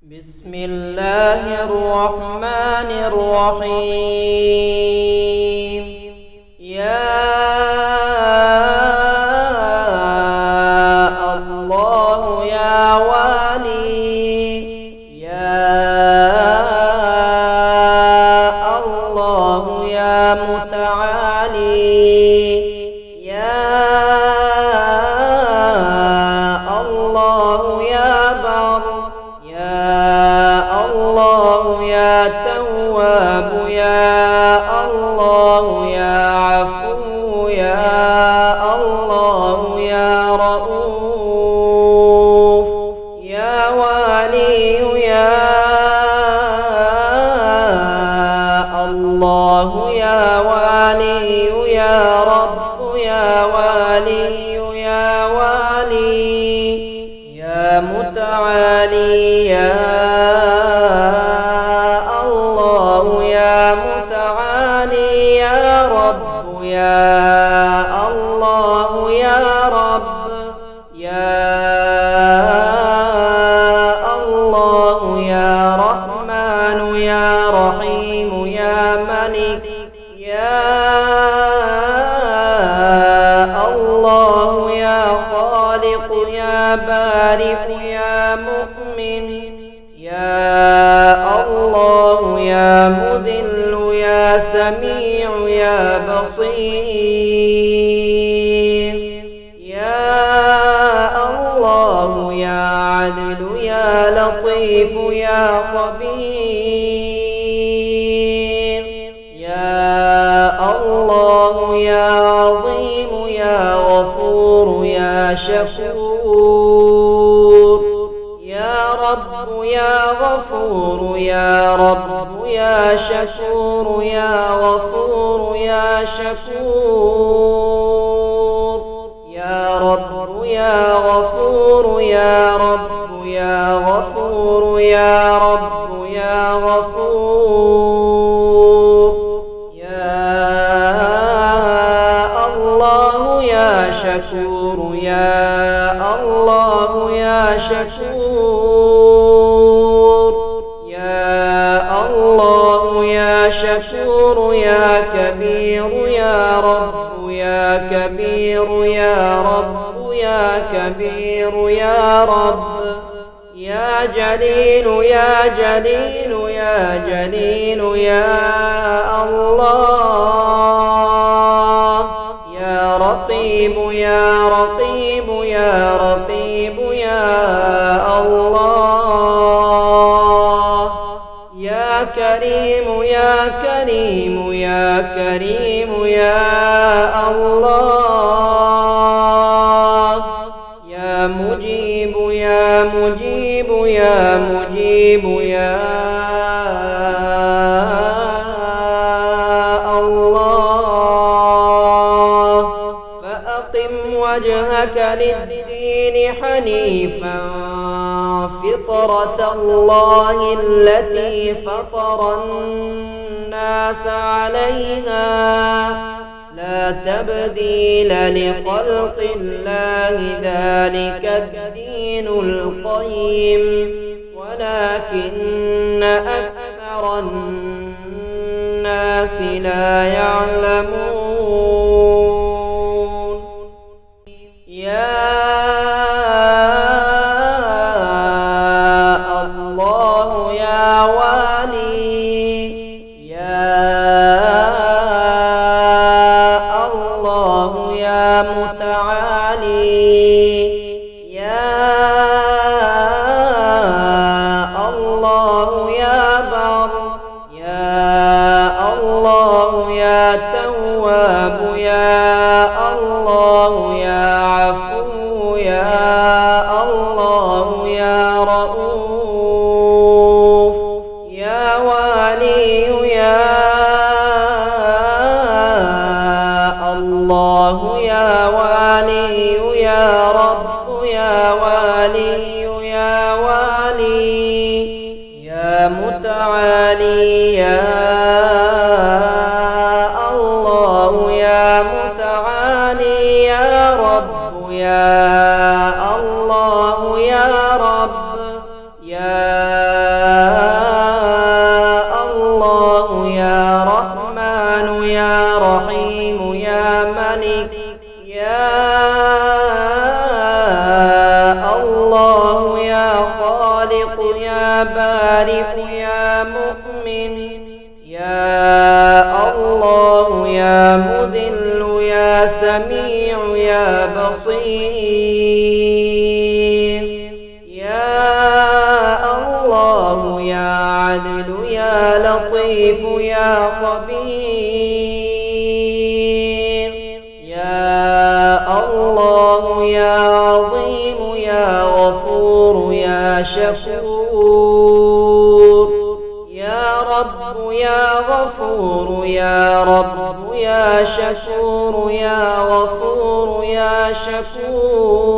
بسم الله الرحمن الرحيم. يا الله يا ولي، يا الله يا متعالي، يا الله يا بر، يا الله يا تواب، يا الله يا عفو، يا الله يا رؤوف، يا ولي، يا الله يا ولي، يا رب يا ولي، يا ولي، يا متعالي، يا الله يا متعالي، يا رب، يا الله يا رب، يا الله يا رحمن يا رحيم، يا ملك، يا الله يا خالق، يا بارئ، يا مؤمن، يا الله يا مذل، يا سميع، يا بصير، يا الله يا عدل، يا لطيف، يا خبير، يا الله يا عظيم، يا غفور، يا شكور، يا رب يا غفور، يا رب يا شكور، يا غفور يا شكور، يا رب يا غفور، يا رب يا غفور، يا رب يا غفور، يا الله يا شكور، يا الله يا شكور، يا الله يا شكور، يا كبير، يا رب يا كبير، يا رب يا كبير، يا رب، يا جليل يا جليل يا جليل، يا الله، يا رقيب يا رقيب يا رقيب، يا الله، يا كريم يا كريم يا كريم، يا الله، يا مجيب يا مجيب يا مجيب، يا الله. فأقم وجهك للدين حنيفا فطرة الله التي فطر الناس عليها، لا تبديل لخلق الله، ذلك الدين القيم ولكن أكثر الناس لا يعلمون. يا الله يا ولي، يا الله يا متعالي، يا الله يا بر، يا الله يا تواب، يا الله يا عفو، يا الله يا رؤوف، يا ولي، يا الله يا ولي، يا رب يا ولي، يا ولي، يا متعالي، يا الله يا متعالي، يا رب يا الله يا رب، يا خالق يا بارئ يا مؤمن يا الله يا مذل يا سميع يا بصير يا الله يا عدل يا لطيف يا خبير يا الله يا عظيم يا غفور يا شكور يا رب يا غفور يا رب يا شكور يا غفور يا شكور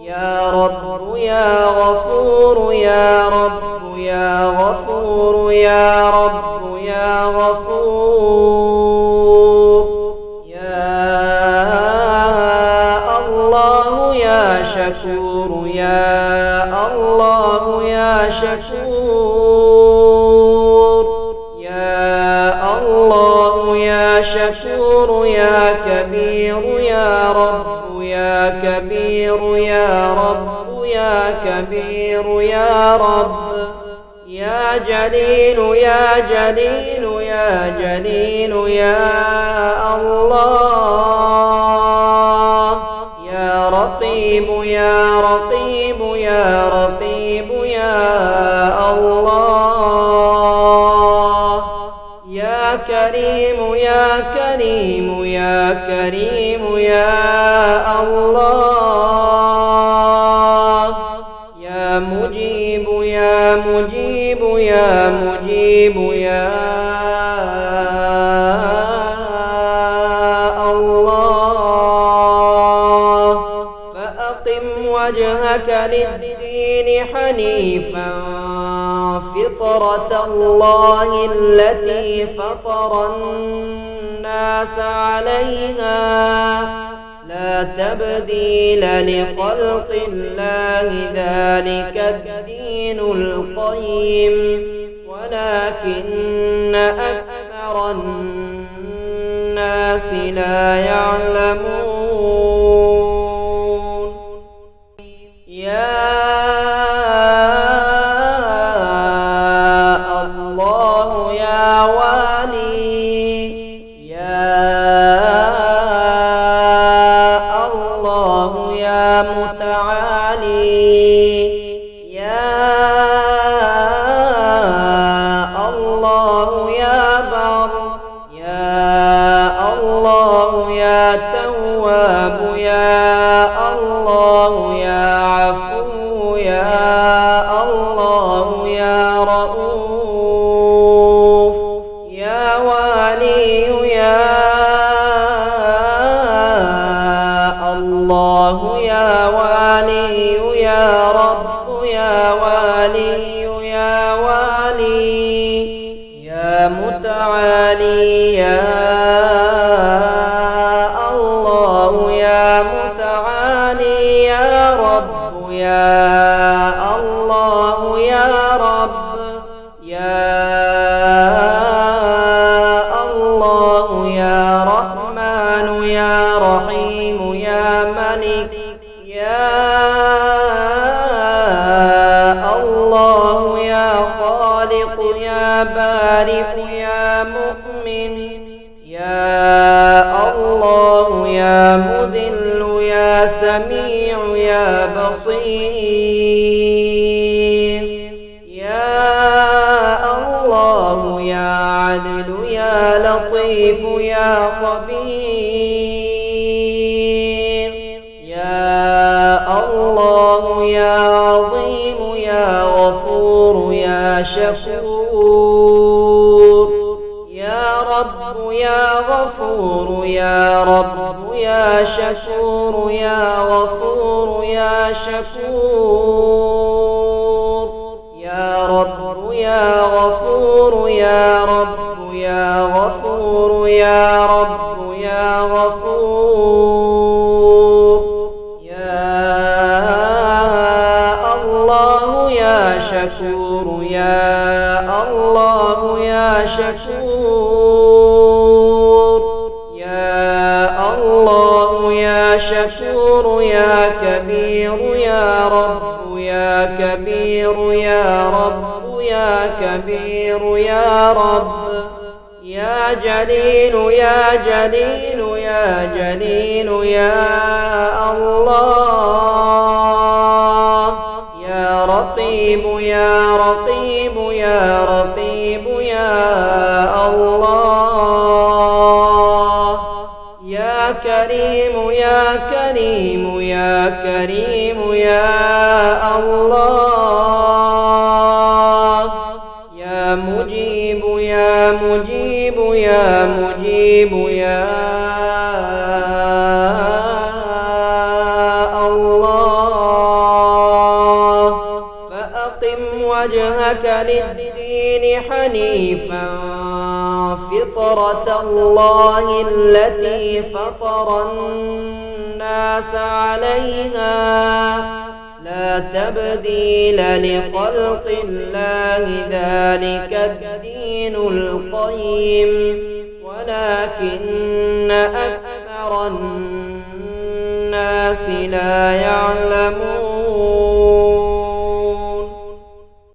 يا رب يا غفور يا رب يا غفور يا رب يا غفور يا الله يا شكور يا الله يا شكور يا الله يا شكور يا كبير يا رب يا كبير يا رب يا كبير يا رب يا جليل يا جليل يا جليل يا الله يا رقيب يا رقيب يا رقيب يا الله يا كريم يا كريم يا كريم يا الله يا مجيب يا مجيب يا مجيب يا الله فأقم وجهك للدين حنيفا فطرة الله التي فطر الناس عليها لا تبديل لخلق الله ذلك الدين القيم ولكن أكثر الناس لا يعلمون يا الله يا والي يا الله يا متعالي يا الله يا بر يا الله يا تواب يا الله يا عفو يا الله يا رؤوف يا والي يا الله يا والي يا رب يا والي يا والي يا متعالي يا الله يا متعالي يا رب يا الله يا رب يا الله يا رحمن يا رحيم يا ملك يا الله يا خالق يا بارئ يا مؤمن يا الله يا مذل يا سميع يا بصير يا الله يا عدل يا لطيف يا خبير يا الله يا عظيم يا غفور يا شكور يا رب يا غفور يا رب يا شكور يا غفور يا شكور يا رب يا غفور يا رب يا غفور يا رب يا غفور يا الله يا شكور يا الله يا شكور يا الله يا شكور يا كبير يا رب يا كبير يا رب يا كبير يا رب يا جليل يا جليل يا جليل يا الله يا رقيب يا رقيب يا رقيب يا الله يا كريم يا كريم يا كريم يا الله يا مجيب يا مجيب يا مجيب يا الله فأقم وجهك للدين حنيفا فطرة الله التي فطر الناس عليها لا تبديل لخلق الله ذلك الدين القيم ولكن أكثر الناس لا يعلمون